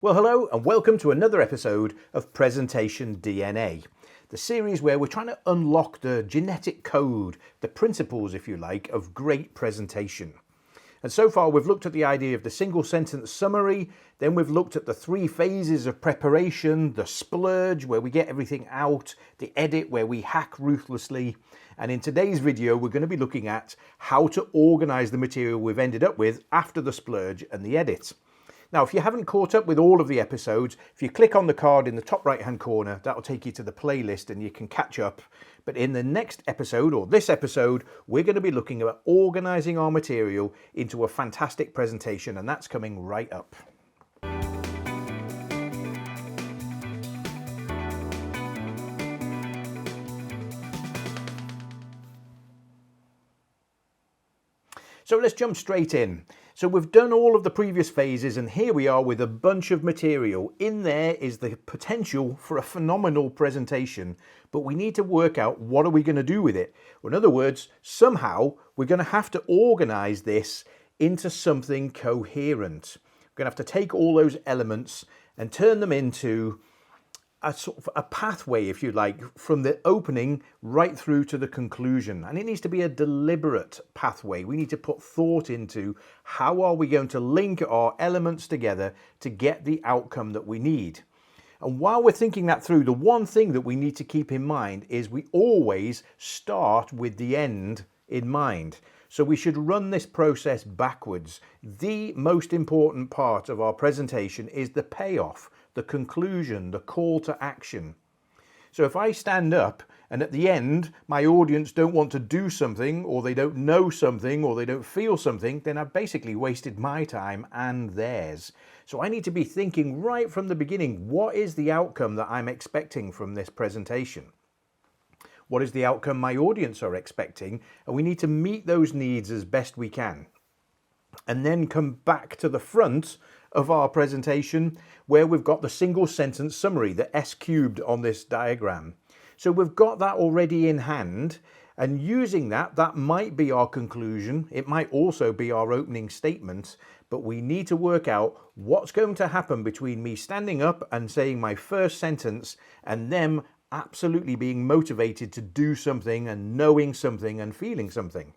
Well, hello and welcome to another episode of Presentation DNA, the series where we're trying to unlock the genetic code, the principles, if you like, of great presentation. And so far we've looked at the idea of the single sentence summary, then we've looked at the three phases of preparation, the splurge where we get everything out, the edit where we hack ruthlessly, and in today's video we're going to be looking at how to organise the material we've ended up with after the splurge and the edit. Now, if you haven't caught up with all of the episodes, if you click on the card in the top right-hand corner, that'll take you to the playlist and you can catch up. But in the next episode, or this episode, we're going to be looking at organising our material into a fantastic presentation, and that's coming right up. So let's jump straight in. So we've done all of the previous phases and here we are with a bunch of material. In there is the potential for a phenomenal presentation, but we need to work out what are we going to do with it. Or in other words, somehow we're going to have to organise this into something coherent. We're going to have to take all those elements and turn them into a sort of a pathway, if you like, from the opening right through to the conclusion. And it needs to be a deliberate pathway. We need to put thought into how are we going to link our elements together to get the outcome that we need. And while we're thinking that through, the one thing that we need to keep in mind is we always start with the end in mind. So we should run this process backwards. The most important part of our presentation is the payoff, the conclusion, the call to action. So if I stand up and at the end my audience don't want to do something, or they don't know something, or they don't feel something, then I've basically wasted my time and theirs. So I need to be thinking right from the beginning, what is the outcome that I'm expecting from this presentation? What is the outcome my audience are expecting? And we need to meet those needs as best we can. And then come back to the front of our presentation where we've got the single sentence summary, the S cubed on this diagram. So we've got that already in hand, and using that might be our conclusion. It might also be our opening statement, but we need to work out what's going to happen between me standing up and saying my first sentence and them absolutely being motivated to do something and knowing something and feeling something.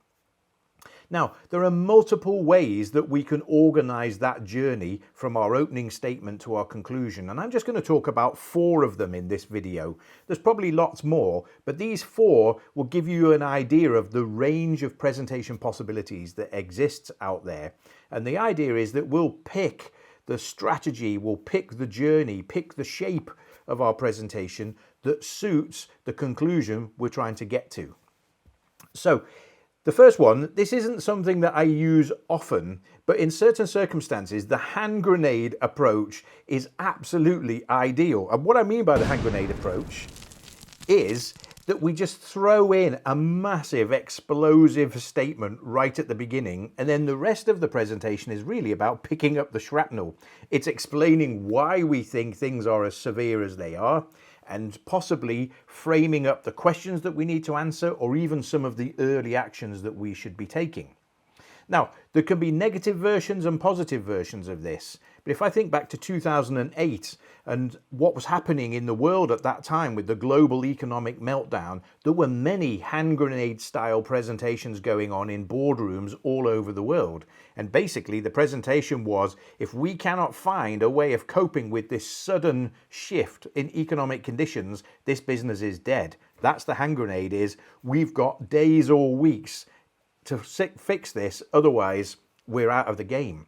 Now, there are multiple ways that we can organise that journey from our opening statement to our conclusion, and I'm just going to talk about 4 of them in this video. There's probably lots more, but these 4 will give you an idea of the range of presentation possibilities that exists out there. And the idea is that we'll pick the strategy, we'll pick the journey, pick the shape of our presentation that suits the conclusion we're trying to get to. So, the first one, this isn't something that I use often, but in certain circumstances, the hand grenade approach is absolutely ideal. And what I mean by the hand grenade approach is that we just throw in a massive explosive statement right at the beginning, and then the rest of the presentation is really about picking up the shrapnel. It's explaining why we think things are as severe as they are, and possibly framing up the questions that we need to answer, or even some of the early actions that we should be taking. Now, there can be negative versions and positive versions of this, but if I think back to 2008 and what was happening in the world at that time with the global economic meltdown, there were many hand grenade style presentations going on in boardrooms all over the world. And basically the presentation was, if we cannot find a way of coping with this sudden shift in economic conditions, this business is dead. That's the hand grenade, is we've got days or weeks to fix this, otherwise we're out of the game.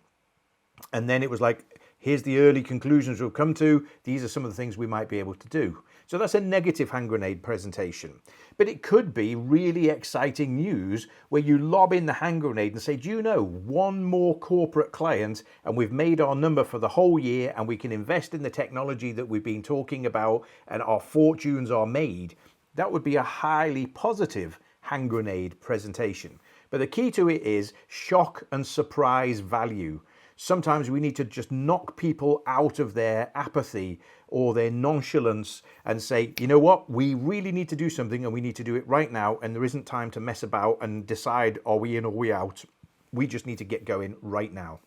And then it was like, here's the early conclusions we've come to, these are some of the things we might be able to do. So that's a negative hand grenade presentation. But it could be really exciting news where you lob in the hand grenade and say, do you know, one more corporate client and we've made our number for the whole year and we can invest in the technology that we've been talking about and our fortunes are made. That would be a highly positive hand grenade presentation. But the key to it is shock and surprise value. Sometimes we need to just knock people out of their apathy or their nonchalance and say, you know what, we really need to do something and we need to do it right now, and there isn't time to mess about and decide are we in or we out. We just need to get going right now.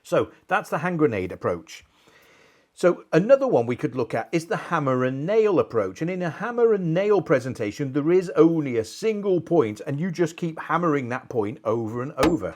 So that's the hand grenade approach. So another one we could look at is the hammer and nail approach. And in a hammer and nail presentation, there is only a single point and you just keep hammering that point over and over.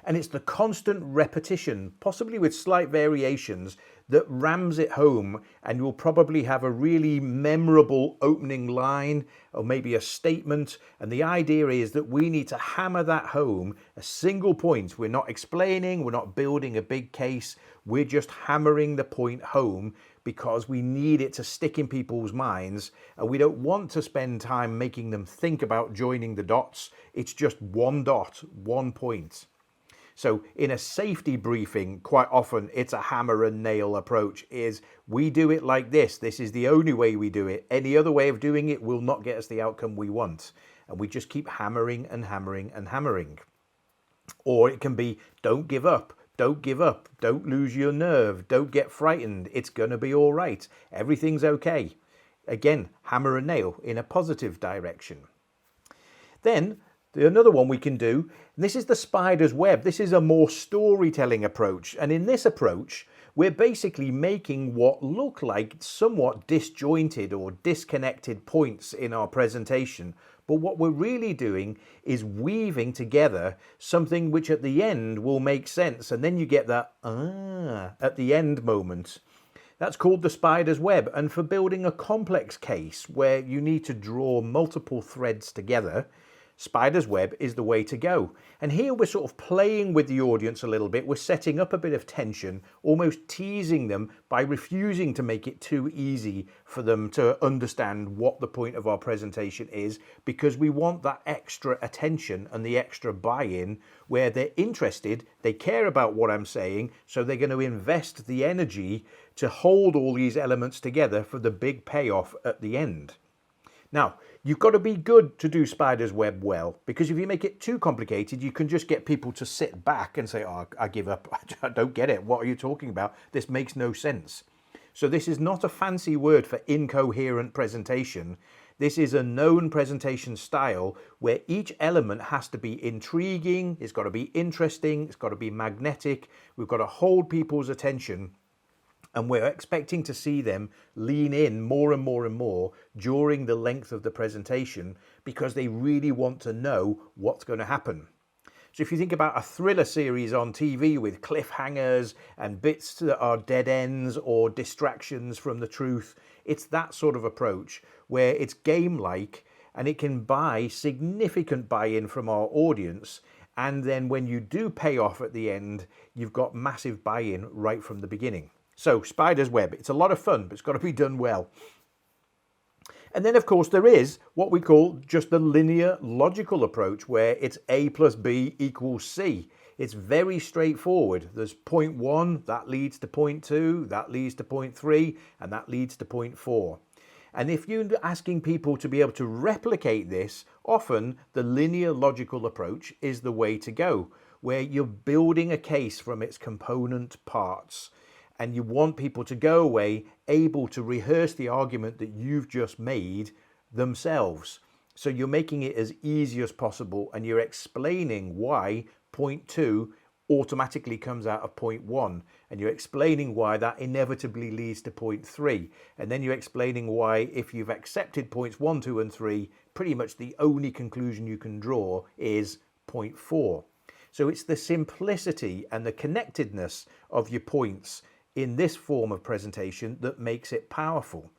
And it's the constant repetition, possibly with slight variations, that rams it home, and you'll probably have a really memorable opening line or maybe a statement. And the idea is that we need to hammer that home, a single point. We're not explaining, we're not building a big case, we're just hammering the point home because we need it to stick in people's minds, and we don't want to spend time making them think about joining the dots. It's just one dot, one point. So in a safety briefing, quite often it's a hammer and nail approach. Is we do it like this. This is the only way we do it. Any other way of doing it will not get us the outcome we want. And we just keep hammering and hammering and hammering. Or it can be, don't give up. Don't give up. Don't lose your nerve. Don't get frightened. It's going to be all right. Everything's okay. Again, hammer and nail in a positive direction. Then another one we can do, and this is the spider's web. This is a more storytelling approach. And in this approach, we're basically making what look like somewhat disjointed or disconnected points in our presentation. But what we're really doing is weaving together something which at the end will make sense. And then you get that at the end moment. That's called the spider's web. And for building a complex case where you need to draw multiple threads together, spider's web is the way to go. And here we're sort of playing with the audience a little bit. We're setting up a bit of tension, almost teasing them by refusing to make it too easy for them to understand what the point of our presentation is, because we want that extra attention and the extra buy-in where they're interested, they care about what I'm saying, so they're going to invest the energy to hold all these elements together for the big payoff at the end. Now, you've got to be good to do spider's web well, because if you make it too complicated, you can just get people to sit back and say, oh, I give up. I don't get it. What are you talking about? This makes no sense. So this is not a fancy word for incoherent presentation. This is a known presentation style where each element has to be intriguing. It's got to be interesting. It's got to be magnetic. We've got to hold people's attention. And we're expecting to see them lean in more and more and more during the length of the presentation because they really want to know what's going to happen. So if you think about a thriller series on TV with cliffhangers and bits that are dead ends or distractions from the truth, it's that sort of approach where it's game-like and it can buy significant buy-in from our audience. And then when you do pay off at the end, you've got massive buy-in right from the beginning. So spider's web, it's a lot of fun, but it's got to be done well. And then, of course, there is what we call just the linear logical approach, where it's A plus B equals C. It's very straightforward. There's point 1, that leads to point 2, that leads to point 3, and that leads to point 4. And if you're asking people to be able to replicate this, often the linear logical approach is the way to go, where you're building a case from its component parts. And you want people to go away able to rehearse the argument that you've just made themselves. So you're making it as easy as possible, and you're explaining why point 2 automatically comes out of point 1, and you're explaining why that inevitably leads to point 3, and then you're explaining why, if you've accepted points 1, 2 and 3, pretty much the only conclusion you can draw is point 4. So it's the simplicity and the connectedness of your points in this form of presentation that makes it powerful.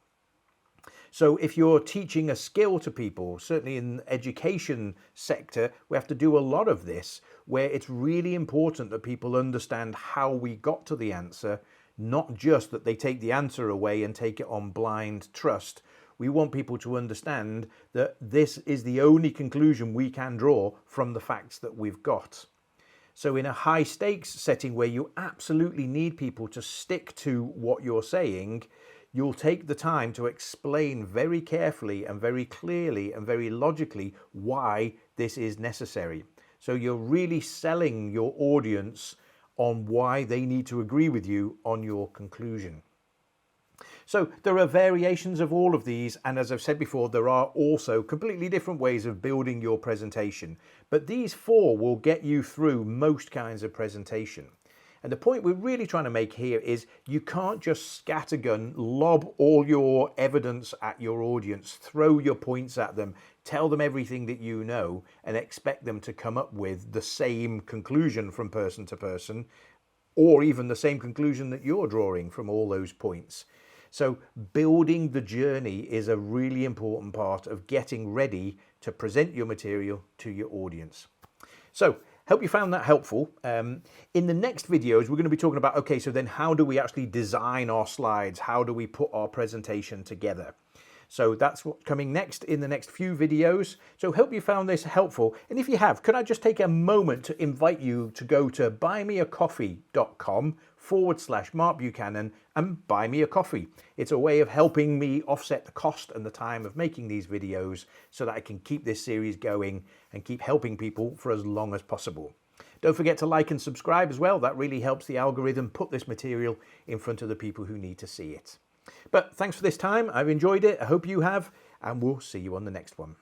So if you're teaching a skill to people, certainly in the education sector, we have to do a lot of this, where it's really important that people understand how we got to the answer, not just that they take the answer away and take it on blind trust. We want people to understand that this is the only conclusion we can draw from the facts that we've got. So in a high stakes setting where you absolutely need people to stick to what you're saying, you'll take the time to explain very carefully and very clearly and very logically why this is necessary. So you're really selling your audience on why they need to agree with you on your conclusion. So there are variations of all of these, and as I've said before, there are also completely different ways of building your presentation. But these 4 will get you through most kinds of presentation. And the point we're really trying to make here is you can't just scattergun, lob all your evidence at your audience, throw your points at them, tell them everything that you know, and expect them to come up with the same conclusion from person to person, or even the same conclusion that you're drawing from all those points. So building the journey is a really important part of getting ready to present your material to your audience. So hope you found that helpful. In the next videos, we're going to be talking about, okay, so then how do we actually design our slides? How do we put our presentation together? So that's what's coming next in the next few videos. So hope you found this helpful. And if you have, could I just take a moment to invite you to go to buymeacoffee.com/Mark Buchanan and buy me a coffee. It's a way of helping me offset the cost and the time of making these videos so that I can keep this series going and keep helping people for as long as possible. Don't forget to like and subscribe as well. That really helps the algorithm put this material in front of the people who need to see it. But thanks for this time. I've enjoyed it. I hope you have, and we'll see you on the next one.